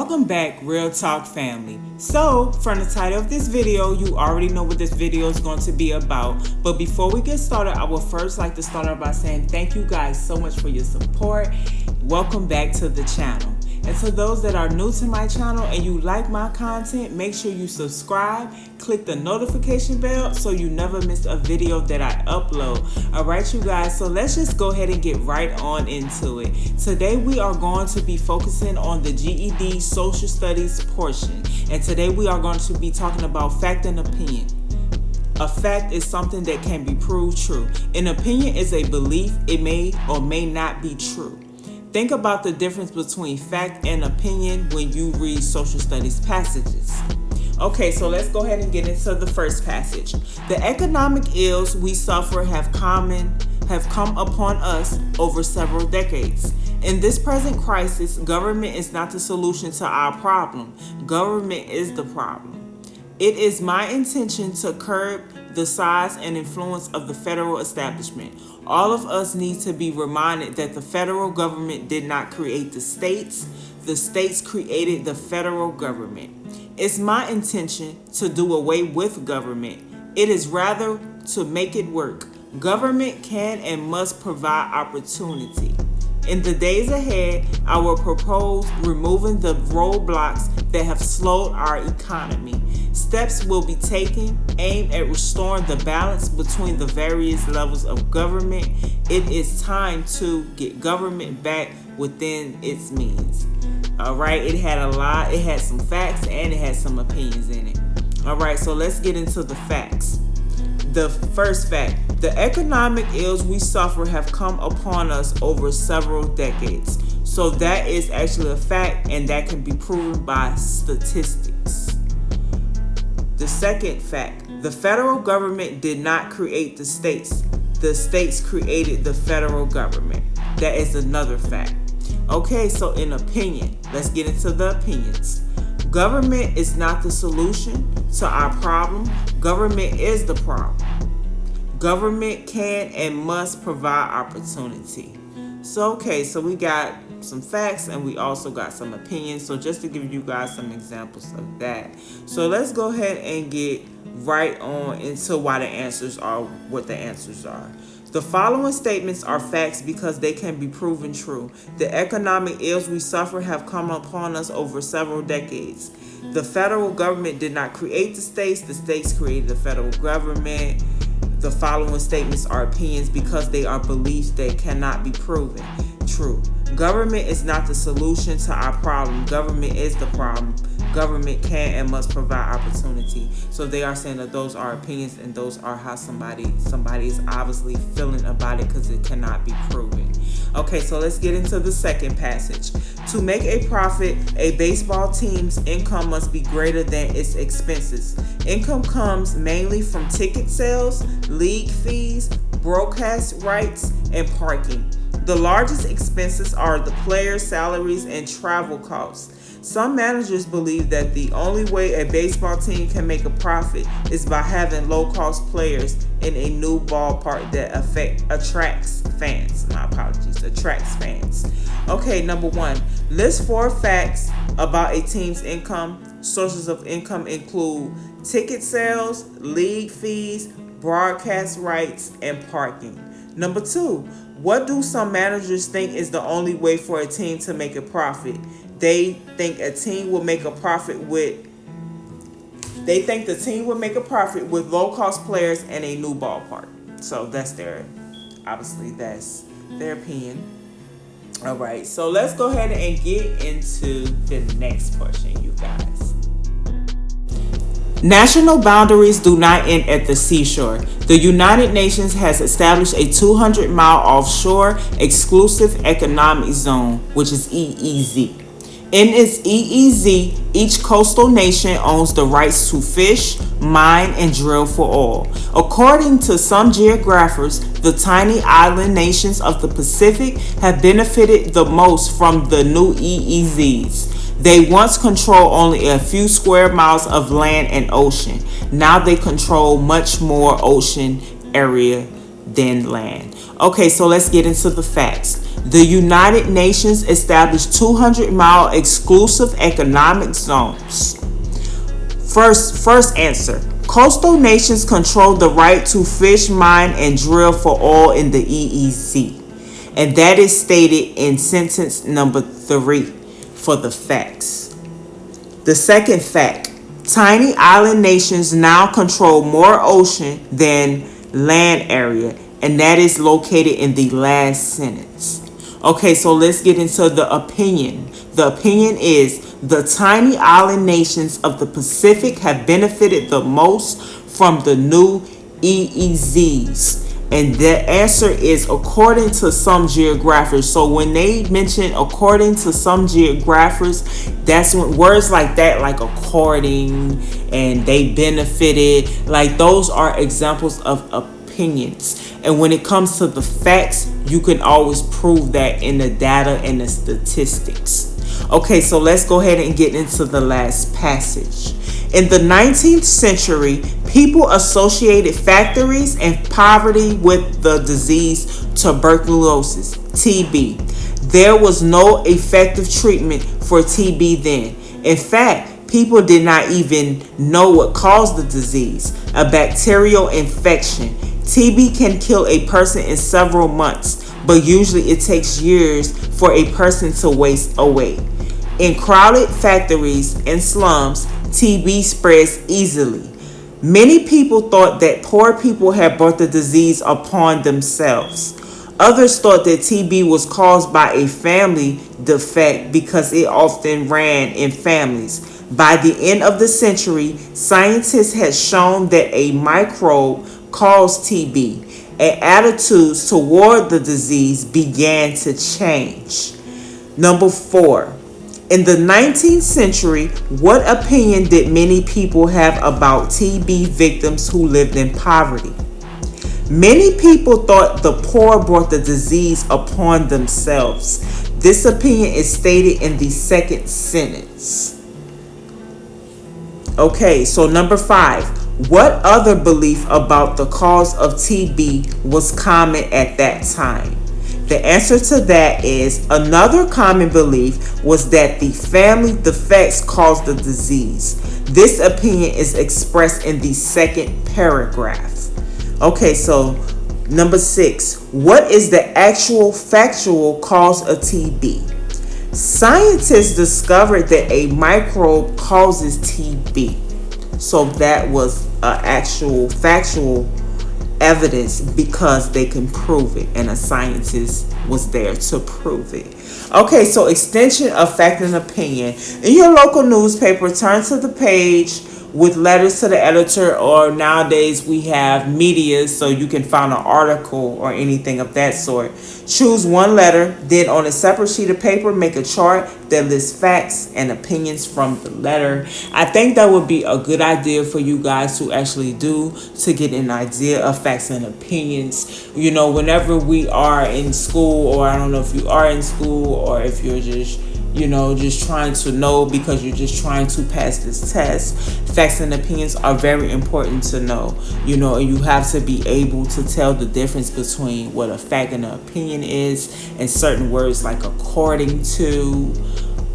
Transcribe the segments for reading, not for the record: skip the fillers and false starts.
Welcome back, Real Talk family. So, from the title of this video, you already know what this video is going to be about. But before we get started, I would first like to start out by saying thank you guys so much for your support. Welcome back to the channel. And to those that are new to my channel and you like my content, make sure you subscribe, click the notification bell so you never miss a video that I upload. Alright you guys, so let's just go ahead and get right on into it. Today we are going to be focusing on the GED social studies portion. And today we are going to be talking about fact and opinion. A fact is something that can be proved true. An opinion is a belief, it may or may not be true. Think about the difference between fact and opinion when you read social studies passages. Okay, so let's go ahead and get into the first passage. The economic ills we suffer have come upon us over several decades. In this present crisis, government is not the solution to our problem. Government is the problem. It is my intention to curb the size and influence of the federal establishment. All of us need to be reminded that the federal government did not create the states. The states created the federal government. It's my intention to do away with government. It is rather to make it work. Government can and must provide opportunity. In the days ahead, I will propose removing the roadblocks that have slowed our economy. Steps will be taken aimed at restoring the balance between the various levels of government. It is time to get government back within its means. All right, it had some facts and it had some opinions in it. All right, so let's get into the facts. The first fact, the economic ills we suffer have come upon us over several decades. So that is actually a fact, and that can be proven by statistics. The second fact, the federal government did not create the states. The states created the federal government. That is another fact. Okay, so in opinion, let's get into the opinions. Government is not the solution to our problem. Government is the problem. Government can and must provide opportunity. So we got some facts and we also got some opinions. So just to give you guys some examples of that. So let's go ahead and get right on into why the answers are what the answers are. The following statements are facts because they can be proven true. The economic ills we suffer have come upon us over several decades. The federal government did not create the states created the federal government. The following statements are opinions because they are beliefs that cannot be proven true. Government is not the solution to our problem. Government is the problem. Government can and must provide opportunity. So they are saying that those are opinions and those are how somebody is obviously feeling about it because it cannot be proven. Okay, so let's get into the second passage. To make a profit, a baseball team's income must be greater than its expenses. Income comes mainly from ticket sales, league fees, broadcast rights, and parking. The largest expenses are the players' salaries and travel costs. Some managers believe that the only way a baseball team can make a profit is by having low-cost players in a new ballpark that attracts fans. Attracts fans. Okay, number one, list 4 facts about a team's income. Sources of income include ticket sales, league fees, broadcast rights, and parking. Number 2, what do some managers think is the only way for a team to make a profit? They think the team will make a profit with low-cost players and a new ballpark. So that's their opinion. All right, so let's go ahead and get into the next portion, you guys. National boundaries do not end at the seashore. The United Nations has established a 200-mile offshore exclusive economic zone, which is EEZ. In its EEZ, each coastal nation owns the rights to fish, mine, and drill for oil. According to some geographers, the tiny island nations of the Pacific have benefited the most from the new EEZs. They once controlled only a few square miles of land and ocean. Now they control much more ocean area than land. Okay, so let's get into the facts. The United Nations established 200-mile exclusive economic zones. First answer. Coastal nations control the right to fish, mine, and drill for oil in the EEZ. And that is stated in sentence number 3 for the facts. The second fact. Tiny island nations now control more ocean than land area, and that is located in the last sentence. Okay, so let's get into the opinion. The opinion is the tiny island nations of the Pacific have benefited the most from the new EEZs. And the answer is according to some geographers. So when they mention according to some geographers, that's when words like that, like according and they benefited, like those are examples of opinions. And when it comes to the facts, you can always prove that in the data and the statistics. Okay, so let's go ahead and get into the last passage. In the 19th century, people associated factories and poverty with the disease tuberculosis, TB. There was no effective treatment for TB then. In fact, people did not even know what caused the disease, a bacterial infection. TB can kill a person in several months, but usually it takes years for a person to waste away. In crowded factories and slums, TB spreads easily. Many people thought that poor people had brought the disease upon themselves. Others thought that TB was caused by a family defect because it often ran in families. By the end of the century, scientists had shown that a microbe caused TB, and attitudes toward the disease began to change. Number 4. In the 19th century, what opinion did many people have about TB victims who lived in poverty? Many people thought the poor brought the disease upon themselves. This opinion is stated in the second sentence. Okay, so number 5. What other belief about the cause of TB was common at that time? The answer to that is another common belief was that the family defects caused the disease. This opinion is expressed in the second paragraph. Okay, so number 6. What is the actual factual cause of TB? Scientists discovered that a microbe causes TB. So that was actual factual evidence because they can prove it, and a scientist was there to prove it. Okay, so extension of fact and opinion. In your local newspaper, turn to the page with letters to the editor, or nowadays we have media, so you can find an article or anything of that sort. Choose one letter, then on a separate sheet of paper, make a chart that lists facts and opinions from the letter. I think that would be a good idea for you guys to actually do, to get an idea of facts and opinions. You know, whenever we are in school, or I don't know if you are in school, or if you're just just trying to know because you're just trying to pass this test. Facts and opinions are very important to know, and you have to be able to tell the difference between what a fact and an opinion is, and certain words like according to,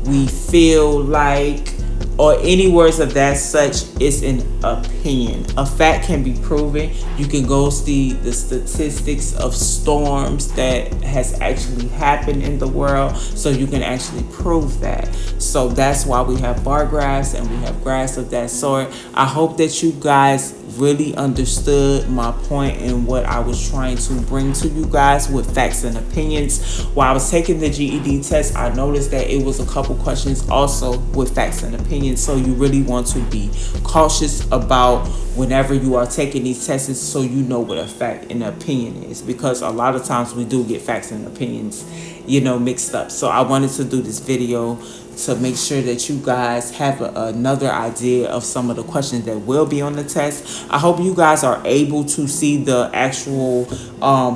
we feel like, or any words of that such is an opinion. A fact can be proven. You can go see the statistics of storms that has actually happened in the world, so you can actually prove that. So that's why we have bar graphs and we have graphs of that sort. I hope that you guys really understood my point and what I was trying to bring to you guys with facts and opinions. While I was taking the GED test, I noticed that it was a couple questions also with facts and opinions, so you really want to be cautious about whenever you are taking these tests, so you know what a fact and opinion is, because a lot of times we do get facts and opinions mixed up. So I wanted to do this video to make sure that you guys have another idea of some of the questions that will be on the test. I hope you guys are able to see the actual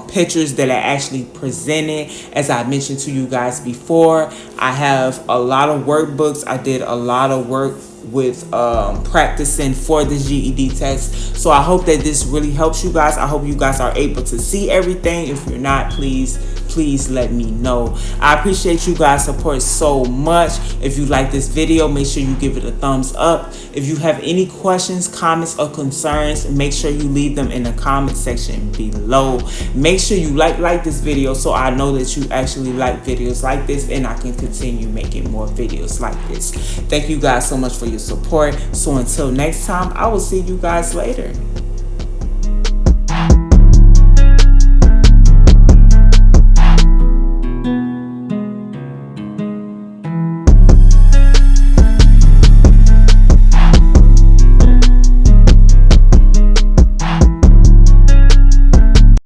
pictures that are actually presented. As I mentioned to you guys before, I have a lot of workbooks. I did a lot of work practicing for the GED test. So I hope that this really helps you guys. I hope you guys are able to see everything. If you're not, please let me know. I appreciate you guys' support so much. If you like this video, make sure you give it a thumbs up. If you have any questions, comments, or concerns, make sure you leave them in the comment section below. Make sure you like this video so I know that you actually like videos like this, and I can continue making more videos like this. Thank you guys so much for your support. So until next time, I will see you guys later.